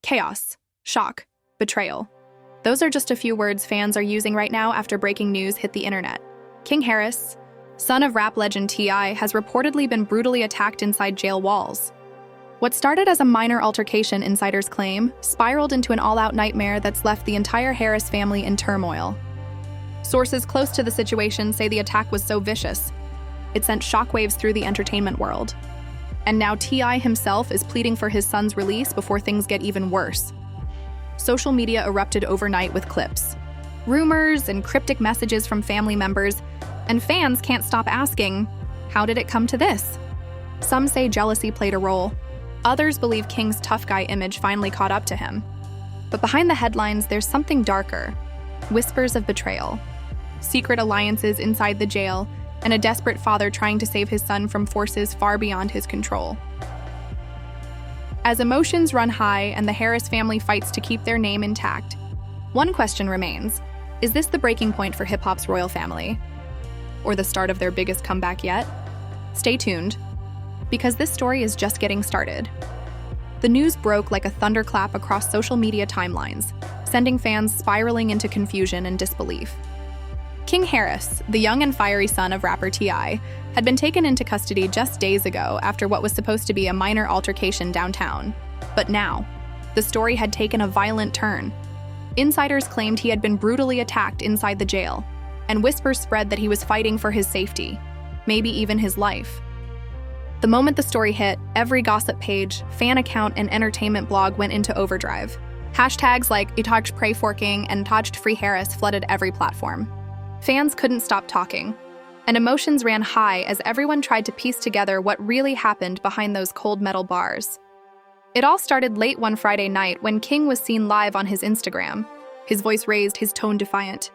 Chaos, shock, betrayal. Those are just a few words fans are using right now after breaking news hit the internet. King Harris, son of rap legend T.I., has reportedly been brutally attacked inside jail walls. What started as a minor altercation, insiders claim, spiraled into an all-out nightmare that's left the entire Harris family in turmoil. Sources close to the situation say the attack was so vicious, it sent shockwaves through the entertainment world. And now T.I. himself is pleading for his son's release before things get even worse. Social media erupted overnight with clips, rumors, and cryptic messages from family members, and fans can't stop asking, how did it come to this? Some say jealousy played a role. Others believe King's tough guy image finally caught up to him. But behind the headlines, there's something darker. Whispers of betrayal, secret alliances inside the jail, and a desperate father trying to save his son from forces far beyond his control. As emotions run high and the Harris family fights to keep their name intact, one question remains: is this the breaking point for hip-hop's royal family? Or the start of their biggest comeback yet? Stay tuned, because this story is just getting started. The news broke like a thunderclap across social media timelines, sending fans spiraling into confusion and disbelief. King Harris, the young and fiery son of rapper T.I., had been taken into custody just days ago after what was supposed to be a minor altercation downtown. But now, the story had taken a violent turn. Insiders claimed he had been brutally attacked inside the jail, and whispers spread that he was fighting for his safety, maybe even his life. The moment the story hit, every gossip page, fan account, and entertainment blog went into overdrive. Hashtags like Itajj Pray for King and Itajj Free Harris flooded every platform. Fans couldn't stop talking, and emotions ran high as everyone tried to piece together what really happened behind those cold metal bars. It all started late one Friday night when King was seen live on his Instagram, his voice raised, his tone defiant.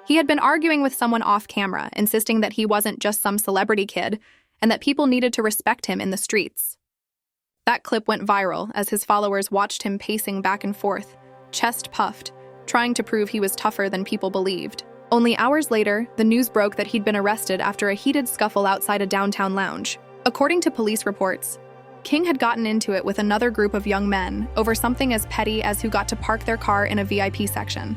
He had been arguing with someone off camera, insisting that he wasn't just some celebrity kid and that people needed to respect him in the streets. That clip went viral as his followers watched him pacing back and forth, chest puffed, trying to prove he was tougher than people believed. Only hours later, the news broke that he'd been arrested after a heated scuffle outside a downtown lounge. According to police reports, King had gotten into it with another group of young men over something as petty as who got to park their car in a VIP section.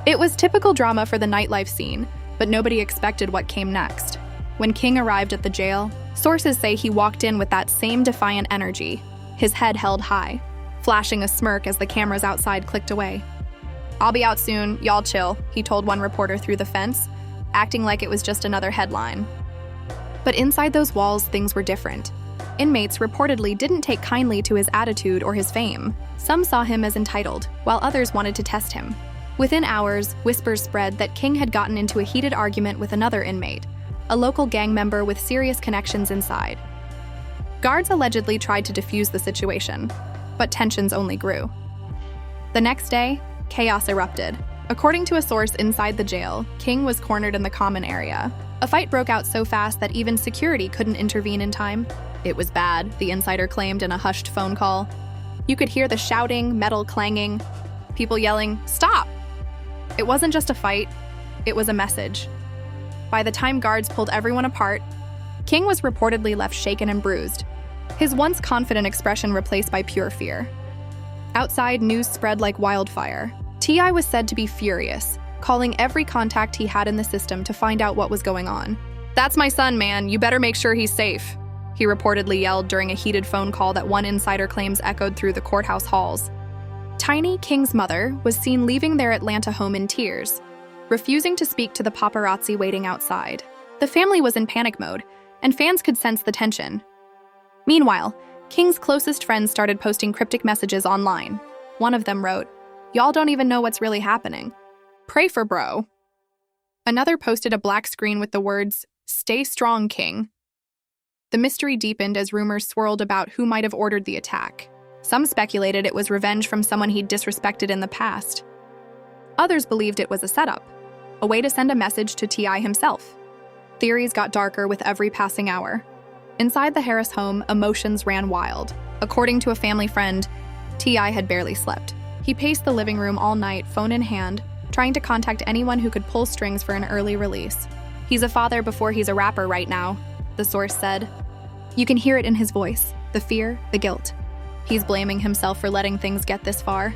It was typical drama for the nightlife scene, but nobody expected what came next. When King arrived at the jail, sources say he walked in with that same defiant energy, his head held high, flashing a smirk as the cameras outside clicked away. "I'll be out soon, y'all chill," he told one reporter through the fence, acting like it was just another headline. But inside those walls, things were different. Inmates reportedly didn't take kindly to his attitude or his fame. Some saw him as entitled, while others wanted to test him. Within hours, whispers spread that King had gotten into a heated argument with another inmate, a local gang member with serious connections inside. Guards allegedly tried to defuse the situation, but tensions only grew. The next day, chaos erupted. According to a source inside the jail, King was cornered in the common area. A fight broke out so fast that even security couldn't intervene in time. It was bad, the insider claimed in a hushed phone call. You could hear the shouting, metal clanging, people yelling, "Stop!" It wasn't just a fight, it was a message. By the time guards pulled everyone apart, King was reportedly left shaken and bruised, his once confident expression replaced by pure fear. Outside, news spread like wildfire. T.I. was said to be furious, calling every contact he had in the system to find out what was going on. "That's my son, man. You better make sure he's safe," he reportedly yelled during a heated phone call that one insider claims echoed through the courthouse halls. Tiny, King's mother, was seen leaving their Atlanta home in tears, refusing to speak to the paparazzi waiting outside. The family was in panic mode, and fans could sense the tension. Meanwhile, King's closest friends started posting cryptic messages online. One of them wrote, "Y'all don't even know what's really happening. Pray for bro." Another posted a black screen with the words, "Stay strong, King." The mystery deepened as rumors swirled about who might have ordered the attack. Some speculated it was revenge from someone he'd disrespected in the past. Others believed it was a setup, a way to send a message to T.I. himself. Theories got darker with every passing hour. Inside the Harris home, emotions ran wild. According to a family friend, T.I. had barely slept. He paced the living room all night, phone in hand, trying to contact anyone who could pull strings for an early release. "He's a father before he's a rapper right now," the source said. You can hear it in his voice, the fear, the guilt. He's blaming himself for letting things get this far.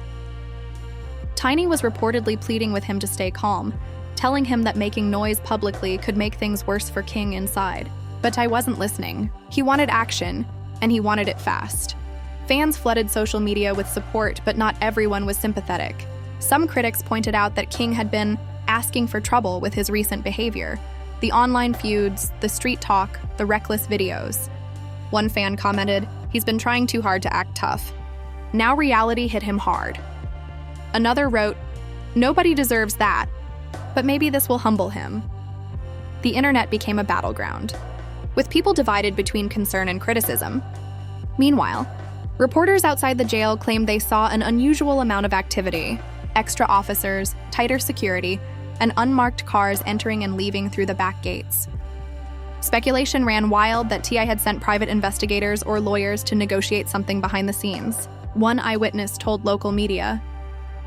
Tiny was reportedly pleading with him to stay calm, telling him that making noise publicly could make things worse for King inside. But Ty wasn't listening. He wanted action, and he wanted it fast. Fans flooded social media with support, but not everyone was sympathetic. Some critics pointed out that King had been asking for trouble with his recent behavior. The online feuds, the street talk, the reckless videos. One fan commented, "He's been trying too hard to act tough. Now reality hit him hard." Another wrote, "Nobody deserves that, but maybe this will humble him." The internet became a battleground, with people divided between concern and criticism. Meanwhile, reporters outside the jail claimed they saw an unusual amount of activity: extra officers, tighter security, and unmarked cars entering and leaving through the back gates. Speculation ran wild that T.I. had sent private investigators or lawyers to negotiate something behind the scenes. One eyewitness told local media,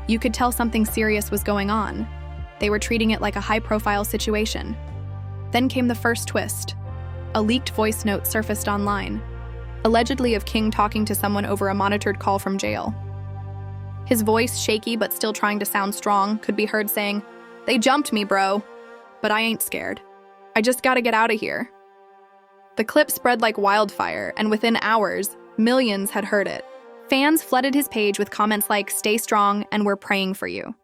"You could tell something serious was going on. They were treating it like a high-profile situation." Then came the first twist. A leaked voice note surfaced online, allegedly of King talking to someone over a monitored call from jail. His voice, shaky but still trying to sound strong, could be heard saying, "They jumped me, bro. But I ain't scared. I just gotta get out of here." The clip spread like wildfire, and within hours, millions had heard it. Fans flooded his page with comments like, "Stay strong, and we're praying for you."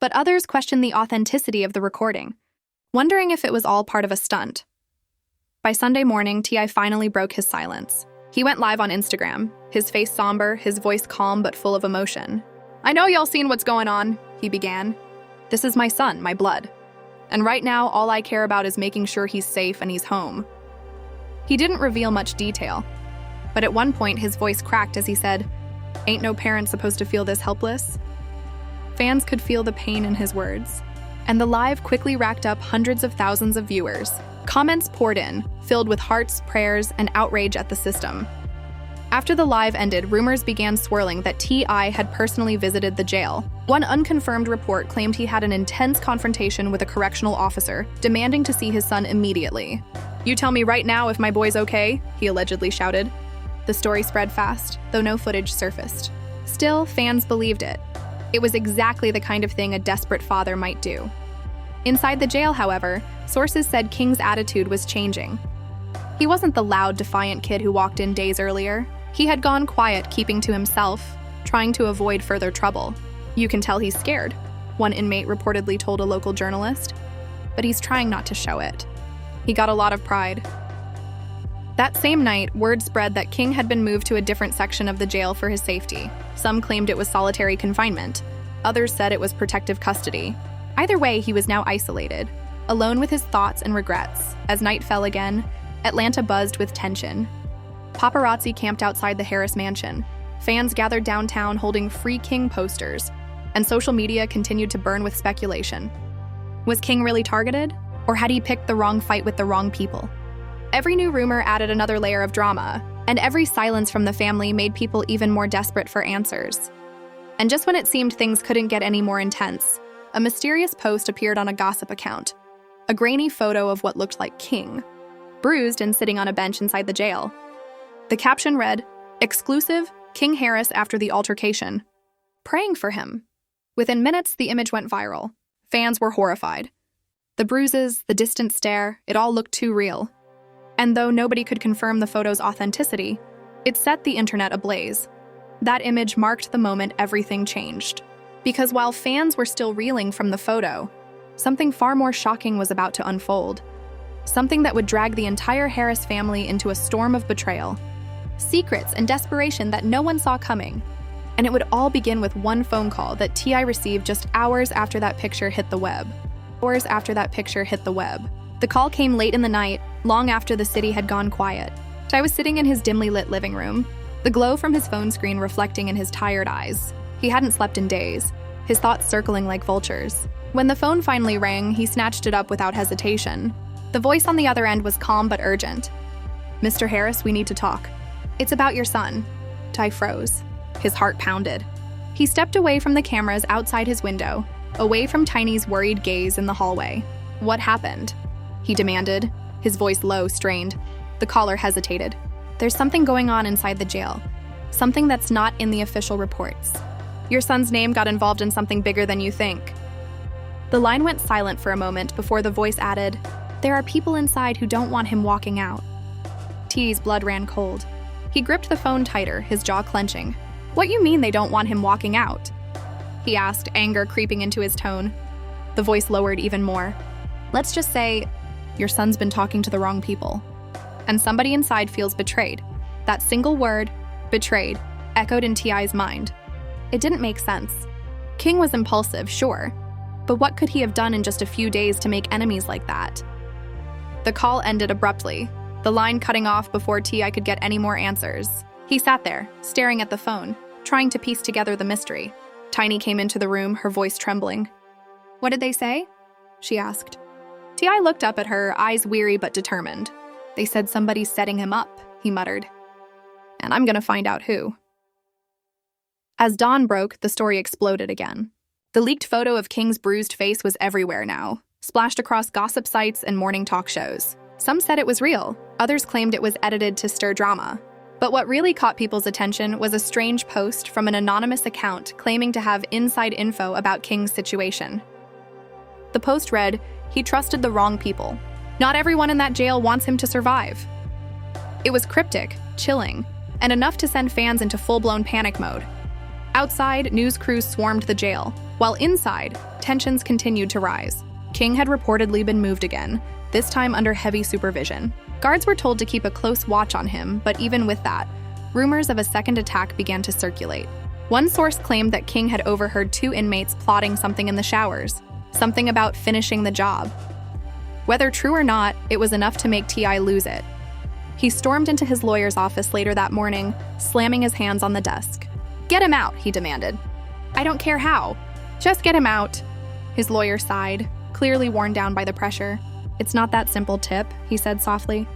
But others questioned the authenticity of the recording, wondering if it was all part of a stunt. By Sunday morning, T.I. finally broke his silence. He went live on Instagram, his face somber, his voice calm but full of emotion. "I know y'all seen what's going on," he began. "This is my son, my blood. And right now, all I care about is making sure he's safe and he's home." He didn't reveal much detail, but at one point his voice cracked as he said, "Ain't no parent supposed to feel this helpless?" Fans could feel the pain in his words, and the live quickly racked up hundreds of thousands of viewers. Comments poured in, filled with hearts, prayers, and outrage at the system. After the live ended, rumors began swirling that T.I. had personally visited the jail. One unconfirmed report claimed he had an intense confrontation with a correctional officer, demanding to see his son immediately. "You tell me right now if my boy's okay," he allegedly shouted. The story spread fast, though no footage surfaced. Still, fans believed it. It was exactly the kind of thing a desperate father might do. Inside the jail, however, sources said King's attitude was changing. He wasn't the loud, defiant kid who walked in days earlier. He had gone quiet, keeping to himself, trying to avoid further trouble. "You can tell he's scared," one inmate reportedly told a local journalist. "But he's trying not to show it. He got a lot of pride." That same night, word spread that King had been moved to a different section of the jail for his safety. Some claimed it was solitary confinement. Others said it was protective custody. Either way, he was now isolated, alone with his thoughts and regrets. As night fell again, Atlanta buzzed with tension. Paparazzi camped outside the Harris mansion. Fans gathered downtown holding Free King posters, and social media continued to burn with speculation. Was King really targeted, or had he picked the wrong fight with the wrong people? Every new rumor added another layer of drama, and every silence from the family made people even more desperate for answers. And just when it seemed things couldn't get any more intense, a mysterious post appeared on a gossip account. A grainy photo of what looked like King, bruised and sitting on a bench inside the jail. The caption read, "Exclusive, King Harris after the altercation. Praying for him." Within minutes, the image went viral. Fans were horrified. The bruises, the distant stare, it all looked too real. And though nobody could confirm the photo's authenticity, it set the internet ablaze. That image marked the moment everything changed. Because while fans were still reeling from the photo, something far more shocking was about to unfold. Something that would drag the entire Harris family into a storm of betrayal. Secrets and desperation that no one saw coming. And it would all begin with one phone call that T.I. received just hours after that picture hit the web. The call came late in the night, long after the city had gone quiet. Ty was sitting in his dimly lit living room, the glow from his phone screen reflecting in his tired eyes. He hadn't slept in days, his thoughts circling like vultures. When the phone finally rang, he snatched it up without hesitation. The voice on the other end was calm but urgent. "Mr. Harris, we need to talk. It's about your son." Ty froze. His heart pounded. He stepped away from the cameras outside his window, away from Tiny's worried gaze in the hallway. "What happened?" he demanded, his voice low, strained. The caller hesitated. "There's something going on inside the jail. something that's not in the official reports. Your son's name got involved in something bigger than you think. The line went silent for a moment before the voice added, "There are people inside who don't want him walking out." T's blood ran cold. He gripped the phone tighter, his jaw clenching. "What you mean they don't want him walking out?" he asked, anger creeping into his tone. The voice lowered even more. "Let's just say, your son's been talking to the wrong people. And somebody inside feels betrayed." That single word, betrayed, echoed in T.I.'s mind. It didn't make sense. King was impulsive, sure, but what could he have done in just a few days to make enemies like that? The call ended abruptly, the line cutting off before T.I. could get any more answers. He sat there, staring at the phone, trying to piece together the mystery. Tiny came into the room, her voice trembling. "What did they say?" she asked. T.I. looked up at her, eyes weary but determined. "They said somebody's setting him up," he muttered. "And I'm gonna find out who." As dawn broke, the story exploded again. The leaked photo of King's bruised face was everywhere now, splashed across gossip sites and morning talk shows. Some said it was real, others claimed it was edited to stir drama. But what really caught people's attention was a strange post from an anonymous account claiming to have inside info about King's situation. The post read, "He trusted the wrong people. Not everyone in that jail wants him to survive." It was cryptic, chilling, and enough to send fans into full-blown panic mode. Outside, news crews swarmed the jail, while inside, tensions continued to rise. King had reportedly been moved again, this time under heavy supervision. Guards were told to keep a close watch on him, but even with that, rumors of a second attack began to circulate. One source claimed that King had overheard 2 inmates plotting something in the showers, something about finishing the job. Whether true or not, it was enough to make T.I. lose it. He stormed into his lawyer's office later that morning, slamming his hands on the desk. "Get him out," he demanded. "I don't care how. Just get him out." His lawyer sighed, clearly worn down by the pressure. "It's not that simple, Tip," he said softly.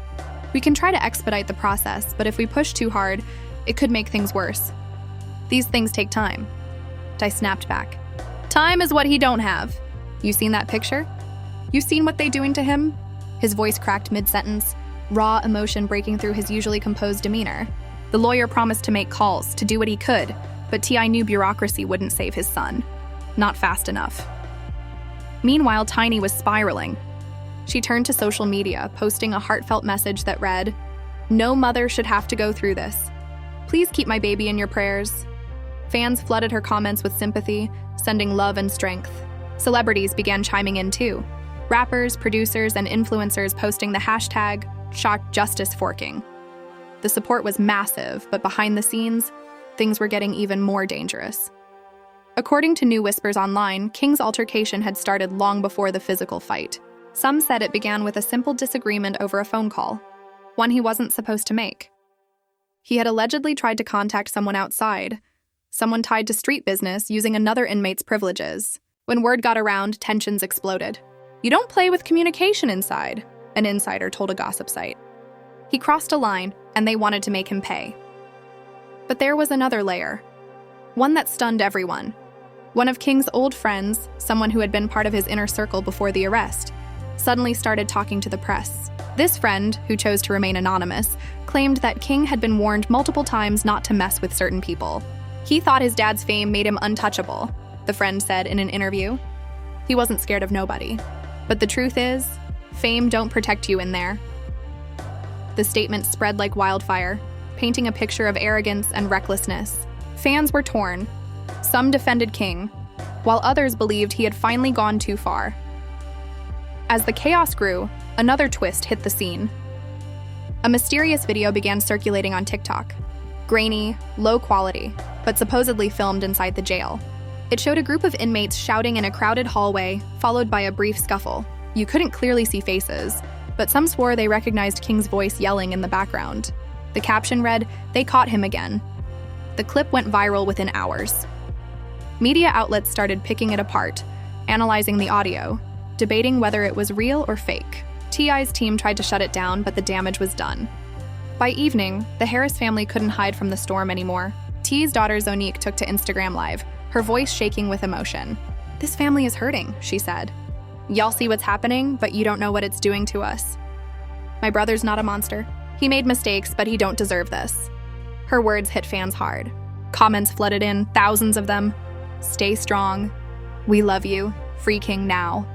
"We can try to expedite the process, but if we push too hard, it could make things worse. These things take time." I snapped back. "Time is what he don't have. You seen that picture? You seen what they doing to him?" His voice cracked mid-sentence, raw emotion breaking through his usually composed demeanor. The lawyer promised to make calls, to do what he could, but T.I. knew bureaucracy wouldn't save his son. Not fast enough. Meanwhile, Tiny was spiraling. She turned to social media, posting a heartfelt message that read, "No mother should have to go through this. Please keep my baby in your prayers." Fans flooded her comments with sympathy, sending love and strength. Celebrities began chiming in too. Rappers, producers, and influencers posting the hashtag #ShockJusticeForking. The support was massive, but behind the scenes, things were getting even more dangerous. According to New Whispers Online, King's altercation had started long before the physical fight. Some said it began with a simple disagreement over a phone call, one he wasn't supposed to make. He had allegedly tried to contact someone outside, someone tied to street business using another inmate's privileges. When word got around, tensions exploded. "You don't play with communication inside," an insider told a gossip site. He crossed a line, and they wanted to make him pay. But there was another layer, one that stunned everyone. One of King's old friends, someone who had been part of his inner circle before the arrest, suddenly started talking to the press. This friend, who chose to remain anonymous, claimed that King had been warned multiple times not to mess with certain people. He thought his dad's fame made him untouchable, the friend said in an interview. He wasn't scared of nobody. But the truth is, fame don't protect you in there. The statement spread like wildfire, painting a picture of arrogance and recklessness. Fans were torn. Some defended King, while others believed he had finally gone too far. As the chaos grew, another twist hit the scene. A mysterious video began circulating on TikTok. Grainy, low quality, but supposedly filmed inside the jail. It showed a group of inmates shouting in a crowded hallway, followed by a brief scuffle. You couldn't clearly see faces, but some swore they recognized King's voice yelling in the background. The caption read, "They caught him again." The clip went viral within hours. Media outlets started picking it apart, analyzing the audio, debating whether it was real or fake. T.I.'s team tried to shut it down, but the damage was done. By evening, the Harris family couldn't hide from the storm anymore. T's daughter Zonique took to Instagram Live, her voice shaking with emotion. "This family is hurting," she said. "Y'all see what's happening, but you don't know what it's doing to us. My brother's not a monster. He made mistakes, but he don't deserve this." Her words hit fans hard. Comments flooded in, thousands of them. Stay strong. We love you. Free King now.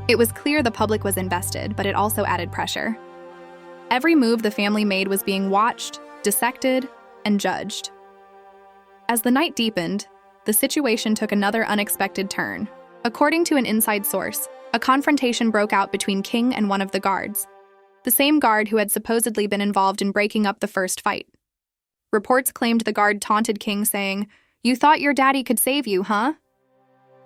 It was clear the public was invested, but it also added pressure. Every move the family made was being watched, dissected, and judged. As the night deepened, the situation took another unexpected turn. According to an inside source, a confrontation broke out between King and one of the guards, the same guard who had supposedly been involved in breaking up the first fight. Reports claimed the guard taunted King, saying, "You thought your daddy could save you, huh?"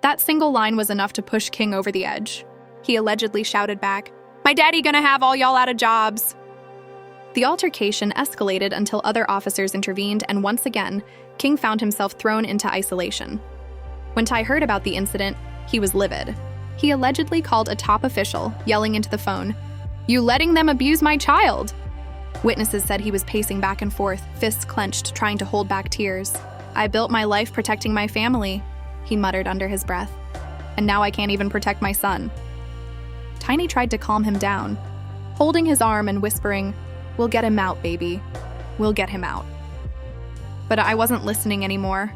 That single line was enough to push King over the edge. He allegedly shouted back, "My daddy gonna have all y'all out of jobs." The altercation escalated until other officers intervened, and once again, King found himself thrown into isolation. When Ty heard about the incident, he was livid. He allegedly called a top official, yelling into the phone, "You letting them abuse my child?" Witnesses said he was pacing back and forth, fists clenched, trying to hold back tears. "I built my life protecting my family," he muttered under his breath. "And now I can't even protect my son." Tiny tried to calm him down, holding his arm and whispering, "We'll get him out, baby. We'll get him out." But I wasn't listening anymore.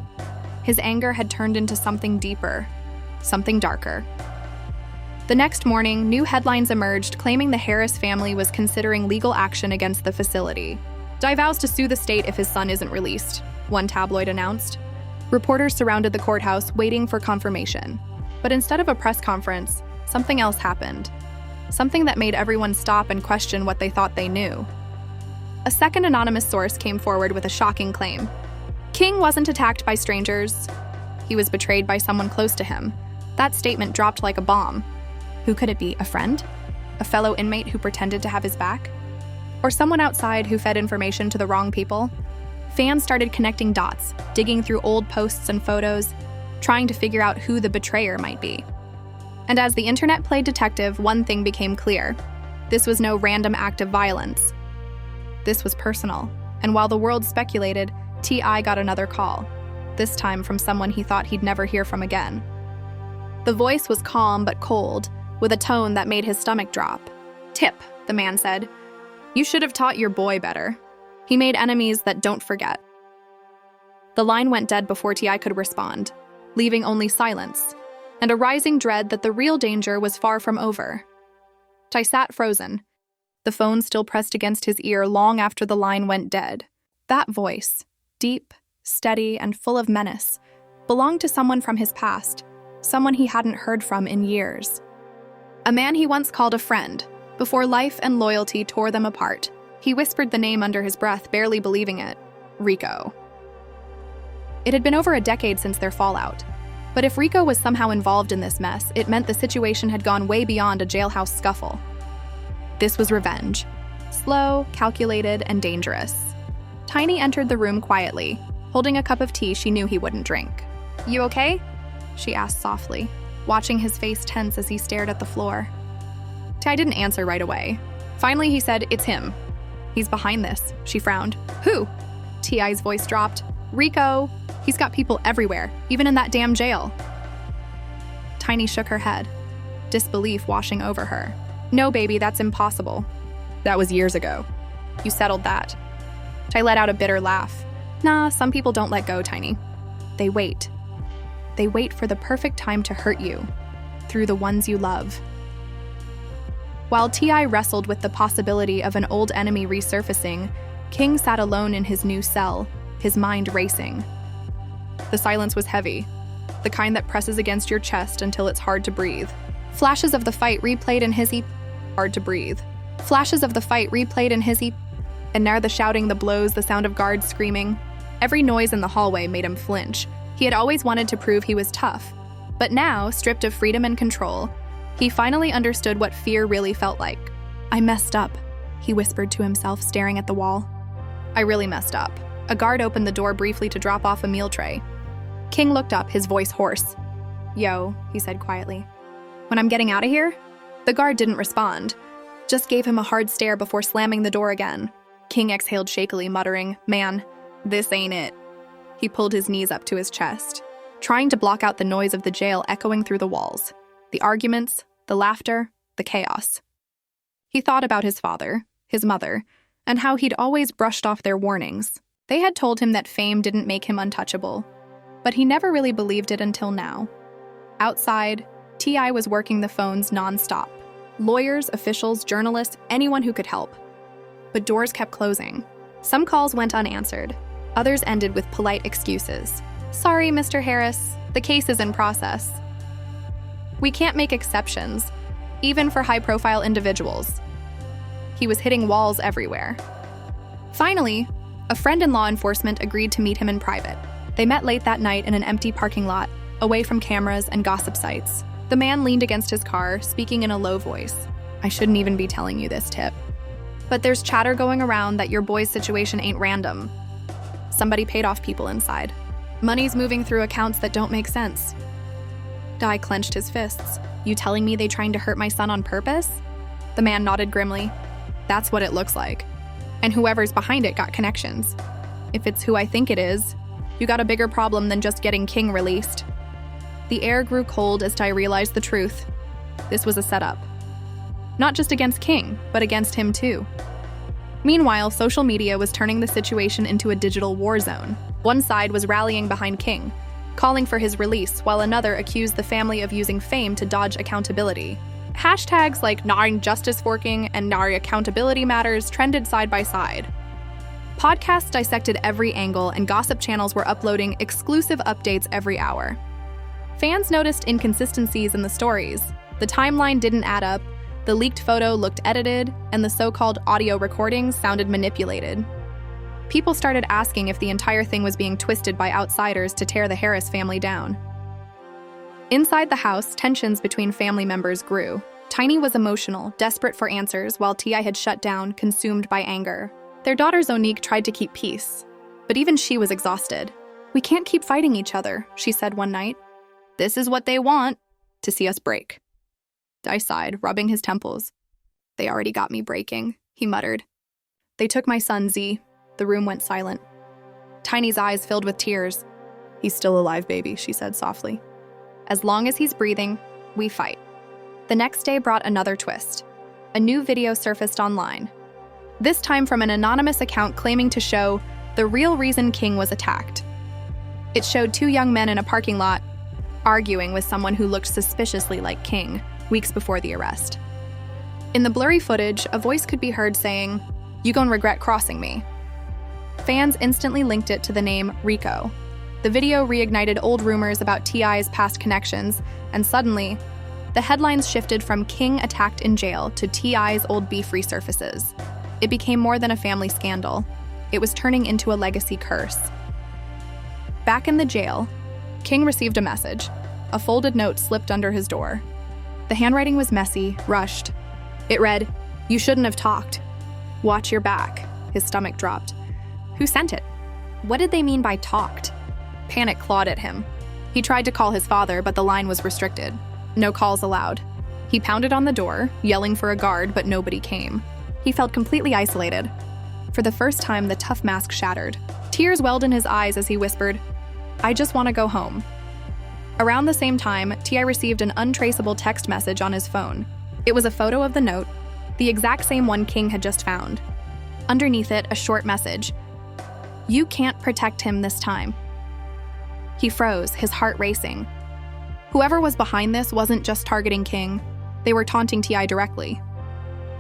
His anger had turned into something deeper, something darker. The next morning, new headlines emerged claiming the Harris family was considering legal action against the facility. Ty vows to sue the state if his son isn't released, one tabloid announced. Reporters surrounded the courthouse, waiting for confirmation. But instead of a press conference, something else happened. Something that made everyone stop and question what they thought they knew. A second anonymous source came forward with a shocking claim. King wasn't attacked by strangers. He was betrayed by someone close to him. That statement dropped like a bomb. Who could it be? A friend? A fellow inmate who pretended to have his back? Or someone outside who fed information to the wrong people? Fans started connecting dots, digging through old posts and photos, trying to figure out who the betrayer might be. And as the internet played detective, one thing became clear. This was no random act of violence. This was personal, and while the world speculated, T.I. got another call, this time from someone he thought he'd never hear from again. The voice was calm but cold, with a tone that made his stomach drop. "Tip," the man said. "You should have taught your boy better. He made enemies that don't forget." The line went dead before T.I. could respond, leaving only silence, and a rising dread that the real danger was far from over. Ty sat frozen, the phone still pressed against his ear long after the line went dead. That voice, deep, steady, and full of menace, belonged to someone from his past, someone he hadn't heard from in years. A man he once called a friend, before life and loyalty tore them apart. He whispered the name under his breath, barely believing it. Rico. It had been over a decade since their fallout. But if Rico was somehow involved in this mess, it meant the situation had gone way beyond a jailhouse scuffle. This was revenge. Slow, calculated, and dangerous. Tiny entered the room quietly, holding a cup of tea she knew he wouldn't drink. "You okay?" she asked softly, watching his face tense as he stared at the floor. Ty didn't answer right away. Finally, he said, "It's him. He's behind this," she frowned. "Who?" T.I.'s voice dropped. "Rico. He's got people everywhere, even in that damn jail." Tiny shook her head, disbelief washing over her. "No, baby, that's impossible. That was years ago. You settled that." Ty let out a bitter laugh. "Nah, some people don't let go, Tiny. They wait. They wait for the perfect time to hurt you, through the ones you love." While T.I. wrestled with the possibility of an old enemy resurfacing, King sat alone in his new cell, his mind racing. The silence was heavy, the kind that presses against your chest until it's hard to breathe. Flashes of the fight replayed in his hard to breathe. Flashes of the fight replayed in his and now the shouting, the blows, the sound of guards screaming. Every noise in the hallway made him flinch. He had always wanted to prove he was tough. But now, stripped of freedom and control, he finally understood what fear really felt like. "I messed up," he whispered to himself, staring at the wall. "I really messed up." A guard opened the door briefly to drop off a meal tray. King looked up, his voice hoarse. "Yo," he said quietly. "When I'm getting out of here?" The guard didn't respond, just gave him a hard stare before slamming the door again. King exhaled shakily, muttering, "Man, this ain't it." He pulled his knees up to his chest, trying to block out the noise of the jail echoing through the walls. The arguments, the laughter, the chaos. He thought about his father, his mother, and how he'd always brushed off their warnings. They had told him that fame didn't make him untouchable, but he never really believed it until now. Outside, T.I. was working the phones nonstop. Lawyers, officials, journalists, anyone who could help. But doors kept closing. Some calls went unanswered. Others ended with polite excuses. "Sorry, Mr. Harris, the case is in process." We can't make exceptions, even for high-profile individuals. He was hitting walls everywhere. Finally, a friend in law enforcement agreed to meet him in private. They met late that night in an empty parking lot, away from cameras and gossip sites. The man leaned against his car, speaking in a low voice. "I shouldn't even be telling you this, Tip, but there's chatter going around that your boy's situation ain't random. Somebody paid off people inside. Money's moving through accounts that don't make sense." Di clenched his fists. "You telling me they trying to hurt my son on purpose?" The man nodded grimly. "That's what it looks like. And whoever's behind it got connections. If it's who I think it is, you got a bigger problem than just getting King released." The air grew cold as Di realized the truth. This was a setup. Not just against King, but against him too. Meanwhile, social media was turning the situation into a digital war zone. One side was rallying behind King, calling for his release, while another accused the family of using fame to dodge accountability. Hashtags like Nari Justice Forking and Nari Accountability Matters trended side by side. Podcasts dissected every angle, and gossip channels were uploading exclusive updates every hour. Fans noticed inconsistencies in the stories. The timeline didn't add up, the leaked photo looked edited, and the so-called audio recordings sounded manipulated. People started asking if the entire thing was being twisted by outsiders to tear the Harris family down. Inside the house, tensions between family members grew. Tiny was emotional, desperate for answers, while T.I. had shut down, consumed by anger. Their daughter Zonique tried to keep peace, but even she was exhausted. "We can't keep fighting each other," she said one night. "This is what they want, to see us break." Di sighed, rubbing his temples. "They already got me breaking," he muttered. "They took my son, Z." The room went silent. Tiny's eyes filled with tears. "He's still alive, baby," she said softly. "As long as he's breathing, we fight." The next day brought another twist. A new video surfaced online. This time from an anonymous account claiming to show the real reason King was attacked. It showed two young men in a parking lot arguing with someone who looked suspiciously like King weeks before the arrest. In the blurry footage, a voice could be heard saying, "You gon' regret crossing me." Fans instantly linked it to the name Rico. The video reignited old rumors about T.I.'s past connections, and suddenly, the headlines shifted from King attacked in jail to T.I.'s old beef resurfaces. It became more than a family scandal. It was turning into a legacy curse. Back in the jail, King received a message. A folded note slipped under his door. The handwriting was messy, rushed. It read, "You shouldn't have talked. Watch your back." His stomach dropped. Who sent it? What did they mean by talked? Panic clawed at him. He tried to call his father, but the line was restricted. No calls allowed. He pounded on the door, yelling for a guard, but nobody came. He felt completely isolated. For the first time, the tough mask shattered. Tears welled in his eyes as he whispered, "I just want to go home." Around the same time, T.I. received an untraceable text message on his phone. It was a photo of the note, the exact same one King had just found. Underneath it, a short message. "You can't protect him this time." He froze, his heart racing. Whoever was behind this wasn't just targeting King. They were taunting T.I. directly.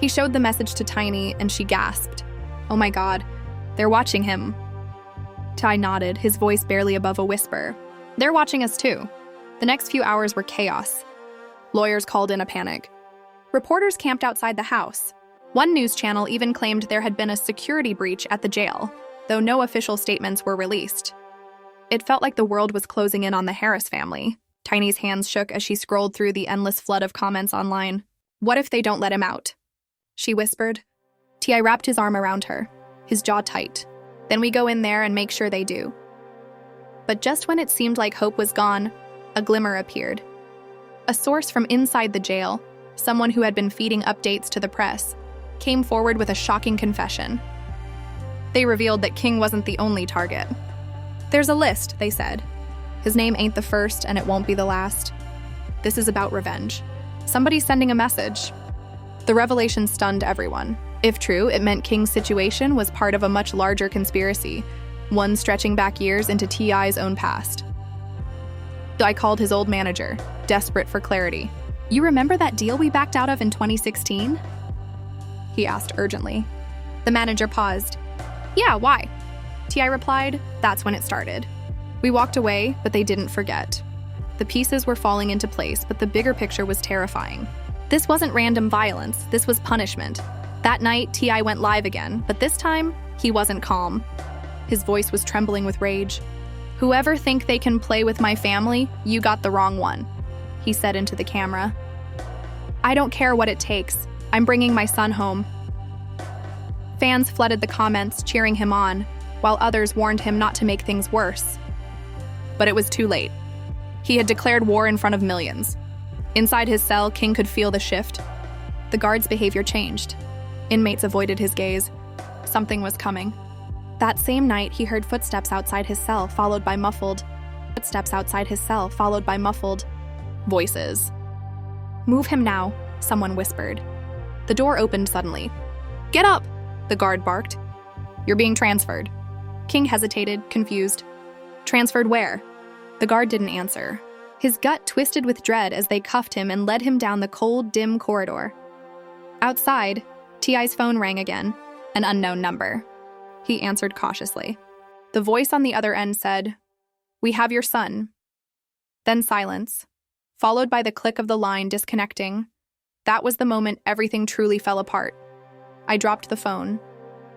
He showed the message to Tiny, and she gasped. "Oh my God, they're watching him." Ty nodded, his voice barely above a whisper. "They're watching us too." The next few hours were chaos. Lawyers called in a panic. Reporters camped outside the house. One news channel even claimed there had been a security breach at the jail, though no official statements were released. It felt like the world was closing in on the Harris family. Tiny's hands shook as she scrolled through the endless flood of comments online. "What if they don't let him out?" she whispered. T.I. wrapped his arm around her, his jaw tight. "Then we go in there and make sure they do." But just when it seemed like hope was gone, a glimmer appeared. A source from inside the jail, someone who had been feeding updates to the press, came forward with a shocking confession. They revealed that King wasn't the only target. "There's a list," they said. "His name ain't the first, and it won't be the last. This is about revenge. Somebody's sending a message." The revelation stunned everyone. If true, it meant King's situation was part of a much larger conspiracy, one stretching back years into T.I.'s own past. I called his old manager, desperate for clarity. "You remember that deal we backed out of in 2016? He asked urgently. The manager paused. "Yeah, why?" T.I. replied. "That's when it started." We walked away, but they didn't forget. The pieces were falling into place, but the bigger picture was terrifying. This wasn't random violence, this was punishment. That night, T.I. went live again, but this time, he wasn't calm. His voice was trembling with rage. "Whoever think they can play with my family, you got the wrong one," he said into the camera. "I don't care what it takes. I'm bringing my son home." Fans flooded the comments, cheering him on, while others warned him not to make things worse. But it was too late. He had declared war in front of millions. Inside his cell, King could feel the shift. The guard's behavior changed. Inmates avoided his gaze. Something was coming. That same night, he heard footsteps outside his cell, followed by muffled voices. "Move him now," someone whispered. The door opened suddenly. "Get up!" the guard barked. "You're being transferred." King hesitated, confused. "Transferred where?" The guard didn't answer. His gut twisted with dread as they cuffed him and led him down the cold, dim corridor. Outside, T.I.'s phone rang again, an unknown number. He answered cautiously. The voice on the other end said, "We have your son." Then silence, followed by the click of the line disconnecting. That was the moment everything truly fell apart. I dropped the phone.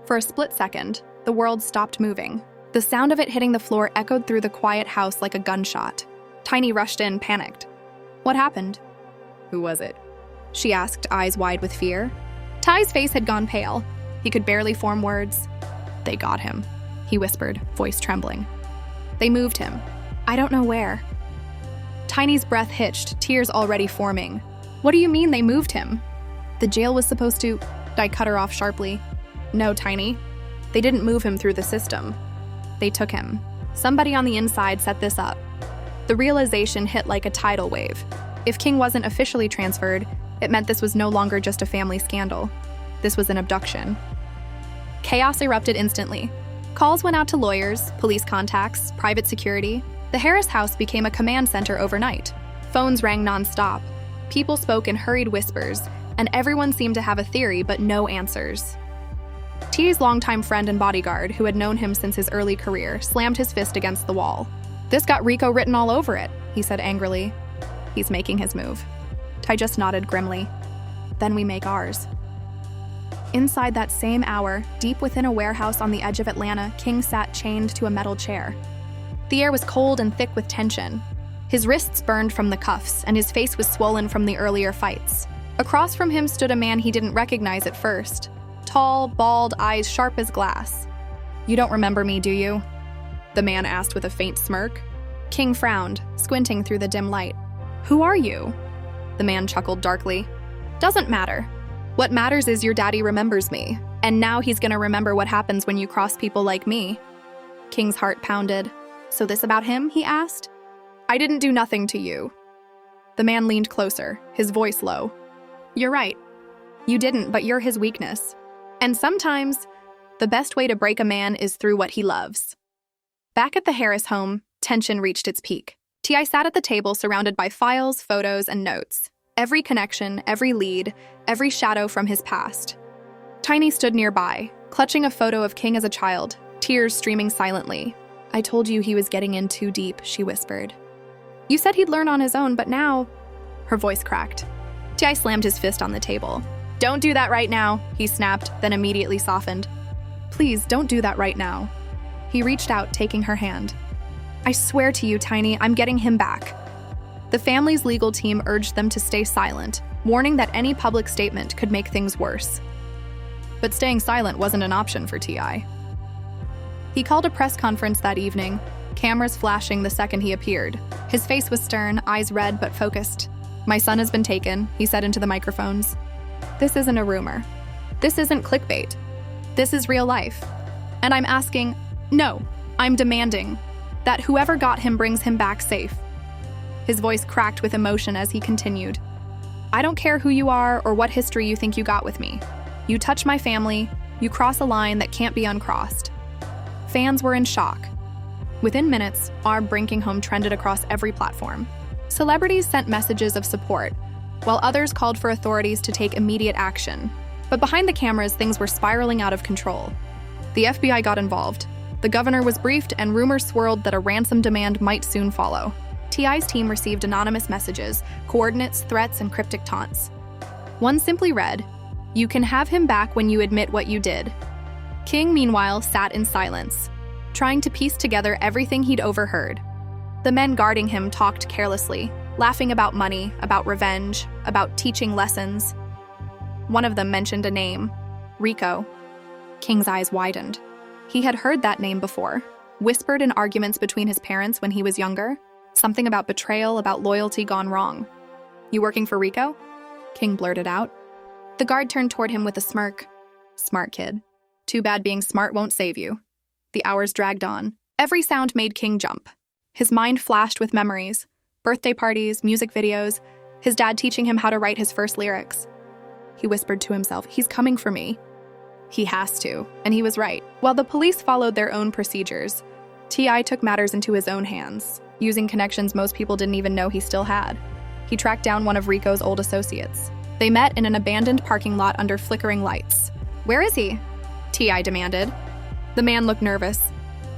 For a split second, the world stopped moving. The sound of it hitting the floor echoed through the quiet house like a gunshot. Tiny rushed in, panicked. "What happened?" "Who was it?" she asked, eyes wide with fear. Ty's face had gone pale. He could barely form words. "They got him," he whispered, voice trembling. "They moved him. I don't know where." Tiny's breath hitched, tears already forming. "What do you mean they moved him?" "The jail was supposed to..." I cut her off sharply. "No, Tiny. They didn't move him through the system. They took him. Somebody on the inside set this up." The realization hit like a tidal wave. If King wasn't officially transferred, it meant this was no longer just a family scandal. This was an abduction. Chaos erupted instantly. Calls went out to lawyers, police contacts, private security. The Harris house became a command center overnight. Phones rang nonstop. People spoke in hurried whispers, and everyone seemed to have a theory but no answers. T's longtime friend and bodyguard, who had known him since his early career, slammed his fist against the wall. "This got Rico written all over it," he said angrily. "He's making his move." Ty just nodded grimly. "Then we make ours." Inside that same hour, deep within a warehouse on the edge of Atlanta, King sat chained to a metal chair. The air was cold and thick with tension. His wrists burned from the cuffs, and his face was swollen from the earlier fights. Across from him stood a man he didn't recognize at first. Tall, bald, eyes sharp as glass. "You don't remember me, do you?" the man asked with a faint smirk. King frowned, squinting through the dim light. "Who are you?" The man chuckled darkly. "Doesn't matter. What matters is your daddy remembers me, and now he's gonna remember what happens when you cross people like me." King's heart pounded. "So this about him?" he asked. "I didn't do nothing to you." The man leaned closer, his voice low. "You're right. You didn't, but you're his weakness. And sometimes, the best way to break a man is through what he loves." Back at the Harris home, tension reached its peak. T.I. sat at the table surrounded by files, photos, and notes. Every connection, every lead, every shadow from his past. Tiny stood nearby, clutching a photo of King as a child, tears streaming silently. "I told you he was getting in too deep," she whispered. "You said he'd learn on his own, but now..." Her voice cracked. T.I. slammed his fist on the table. "Don't do that right now," he snapped, then immediately softened. "Please, don't do that right now." He reached out, taking her hand. "I swear to you, Tiny, I'm getting him back." The family's legal team urged them to stay silent, warning that any public statement could make things worse. But staying silent wasn't an option for T.I. He called a press conference that evening, cameras flashing the second he appeared. His face was stern, eyes red but focused. "My son has been taken," he said into the microphones. "This isn't a rumor. This isn't clickbait. This is real life. And I'm asking, no, I'm demanding, that whoever got him brings him back safe." His voice cracked with emotion as he continued. "I don't care who you are or what history you think you got with me. You touch my family, you cross a line that can't be uncrossed." Fans were in shock. Within minutes, our Brinking Home trended across every platform. Celebrities sent messages of support, while others called for authorities to take immediate action. But behind the cameras, things were spiraling out of control. The FBI got involved. The governor was briefed, and rumors swirled that a ransom demand might soon follow. T.I.'s team received anonymous messages, coordinates, threats, and cryptic taunts. One simply read, "You can have him back when you admit what you did." King, meanwhile, sat in silence, trying to piece together everything he'd overheard. The men guarding him talked carelessly, laughing about money, about revenge, about teaching lessons. One of them mentioned a name, Rico. King's eyes widened. He had heard that name before, whispered in arguments between his parents when he was younger, something about betrayal, about loyalty gone wrong. "You working for Rico?" King blurted out. The guard turned toward him with a smirk. "Smart kid. Too bad being smart won't save you." The hours dragged on. Every sound made King jump. His mind flashed with memories, birthday parties, music videos, his dad teaching him how to write his first lyrics. He whispered to himself, "He's coming for me." He has to, and he was right. While the police followed their own procedures, T.I. took matters into his own hands, using connections most people didn't even know he still had. He tracked down one of Rico's old associates. They met in an abandoned parking lot under flickering lights. "Where is he?" T.I. demanded. The man looked nervous.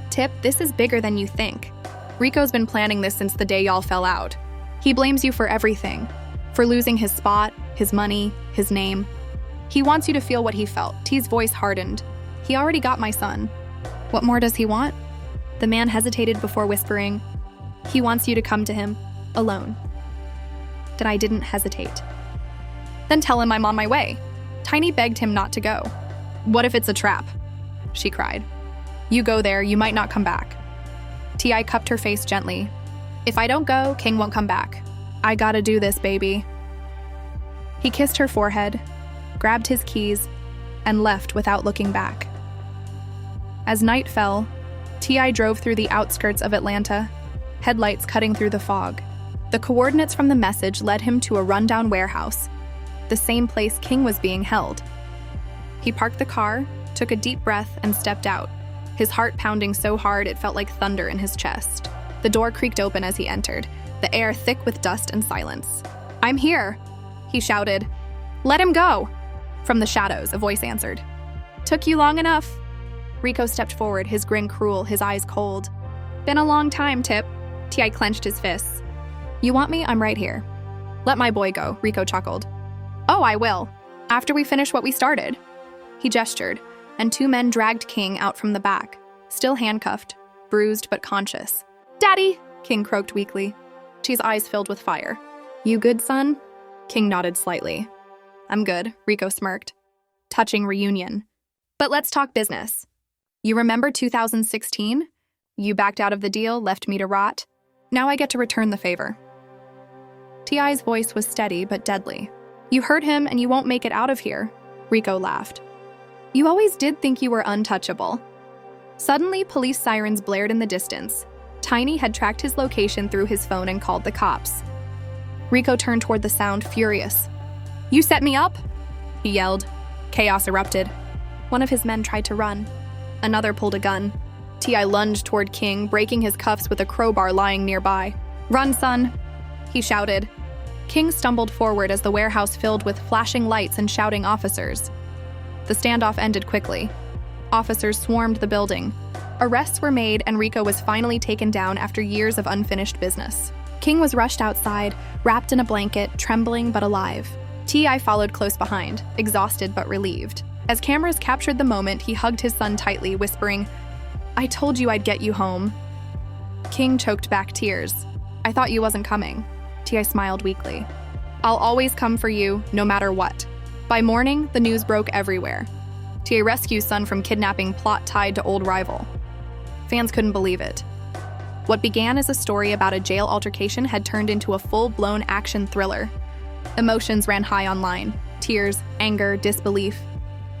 "Tip, this is bigger than you think. Rico's been planning this since the day y'all fell out. He blames you for everything, for losing his spot, his money, his name. He wants you to feel what he felt." T's voice hardened. "He already got my son. What more does he want?" The man hesitated before whispering, "He wants you to come to him, alone." I didn't hesitate. "Then tell him I'm on my way." Tiny begged him not to go. "What if it's a trap?" she cried. "You go there, you might not come back." T.I. cupped her face gently. "If I don't go, King won't come back. I gotta do this, baby." He kissed her forehead, grabbed his keys, and left without looking back. As night fell, T.I. drove through the outskirts of Atlanta, headlights cutting through the fog. The coordinates from the message led him to a rundown warehouse, the same place King was being held. He parked the car, took a deep breath, and stepped out, his heart pounding so hard it felt like thunder in his chest. The door creaked open as he entered, the air thick with dust and silence. "I'm here," he shouted. "Let him go." From the shadows, a voice answered. "Took you long enough." Rico stepped forward, his grin cruel, his eyes cold. "Been a long time, Tip." T.I. clenched his fists. "You want me? I'm right here." "Let my boy go," Rico chuckled. "Oh, I will. After we finish what we started." He gestured, and two men dragged King out from the back, still handcuffed, bruised but conscious. "Daddy!" King croaked weakly. T's eyes filled with fire. "You good, son?" King nodded slightly. "I'm good," Rico smirked. Touching reunion. "But let's talk business. You remember 2016? You backed out of the deal, left me to rot. Now I get to return the favor." T.I.'s voice was steady but deadly. "You hurt him and you won't make it out of here." Rico laughed. "You always did think you were untouchable." Suddenly, police sirens blared in the distance. Tiny had tracked his location through his phone and called the cops. Rico turned toward the sound, furious. "You set me up?" he yelled. Chaos erupted. One of his men tried to run. Another pulled a gun. T.I. lunged toward King, breaking his cuffs with a crowbar lying nearby. "Run, son," he shouted. King stumbled forward as the warehouse filled with flashing lights and shouting officers. The standoff ended quickly. Officers swarmed the building. Arrests were made, and Rico was finally taken down after years of unfinished business. King was rushed outside, wrapped in a blanket, trembling but alive. T.I. followed close behind, exhausted but relieved. As cameras captured the moment, he hugged his son tightly, whispering, "I told you I'd get you home." King choked back tears. "I thought you wasn't coming." T.I. smiled weakly. "I'll always come for you, no matter what." By morning, the news broke everywhere. T.I. rescues son from kidnapping plot tied to old rival. Fans couldn't believe it. What began as a story about a jail altercation had turned into a full-blown action thriller. Emotions ran high online. Tears, anger, disbelief.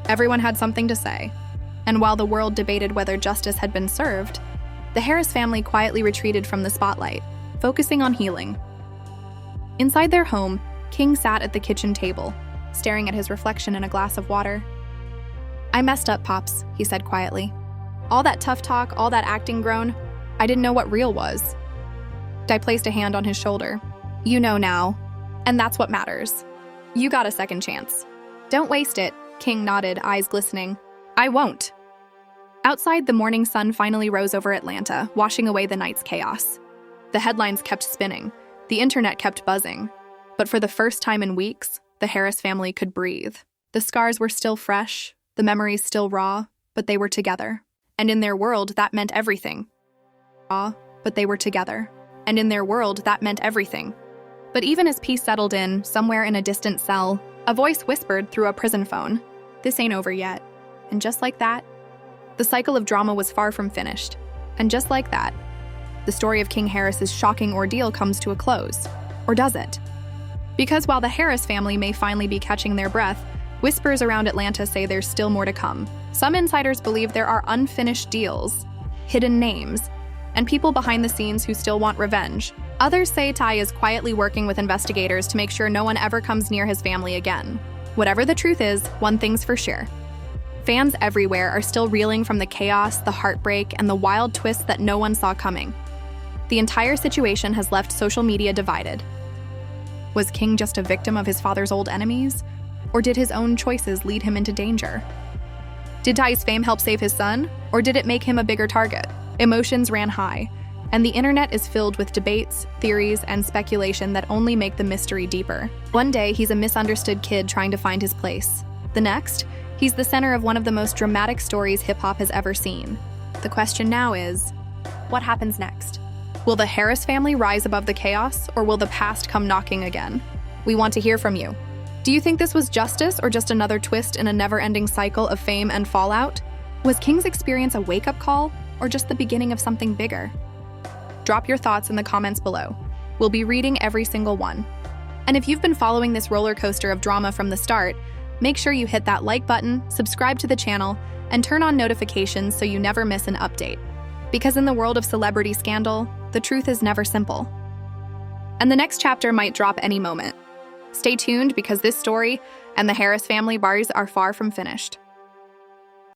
Everyone had something to say. And while the world debated whether justice had been served, the Harris family quietly retreated from the spotlight, focusing on healing. Inside their home, King sat at the kitchen table, staring at his reflection in a glass of water. "I messed up, Pops," he said quietly. All that tough talk, all that acting grown, I didn't know what real was. I placed a hand on his shoulder. You know now, and that's what matters. You got a second chance. Don't waste it, King nodded, eyes glistening. I won't. Outside, the morning sun finally rose over Atlanta, washing away the night's chaos. The headlines kept spinning. The internet kept buzzing. But for the first time in weeks, the Harris family could breathe. The scars were still fresh, the memories still raw, but they were together. And in their world, that meant everything. Raw, but they were together. And in their world, that meant everything. But even as peace settled in, somewhere in a distant cell, a voice whispered through a prison phone, "This ain't over yet." And just like that, the cycle of drama was far from finished. And just like that, the story of King Harris's shocking ordeal comes to a close. Or does it? Because while the Harris family may finally be catching their breath, whispers around Atlanta say there's still more to come. Some insiders believe there are unfinished deals, hidden names, and people behind the scenes who still want revenge. Others say Ty is quietly working with investigators to make sure no one ever comes near his family again. Whatever the truth is, one thing's for sure. Fans everywhere are still reeling from the chaos, the heartbreak, and the wild twists that no one saw coming. The entire situation has left social media divided. Was King just a victim of his father's old enemies? Or did his own choices lead him into danger? Did Ty's fame help save his son? Or did it make him a bigger target? Emotions ran high, and the internet is filled with debates, theories, and speculation that only make the mystery deeper. One day, he's a misunderstood kid trying to find his place. The next, he's the center of one of the most dramatic stories hip-hop has ever seen. The question now is, what happens next? Will the Harris family rise above the chaos, or will the past come knocking again? We want to hear from you. Do you think this was justice or just another twist in a never-ending cycle of fame and fallout? Was King's experience a wake-up call, or just the beginning of something bigger? Drop your thoughts in the comments below. We'll be reading every single one. And if you've been following this roller coaster of drama from the start, make sure you hit that like button, subscribe to the channel, and turn on notifications so you never miss an update. Because in the world of celebrity scandal, the truth is never simple. And the next chapter might drop any moment. Stay tuned because this story and the Harris family bars are far from finished.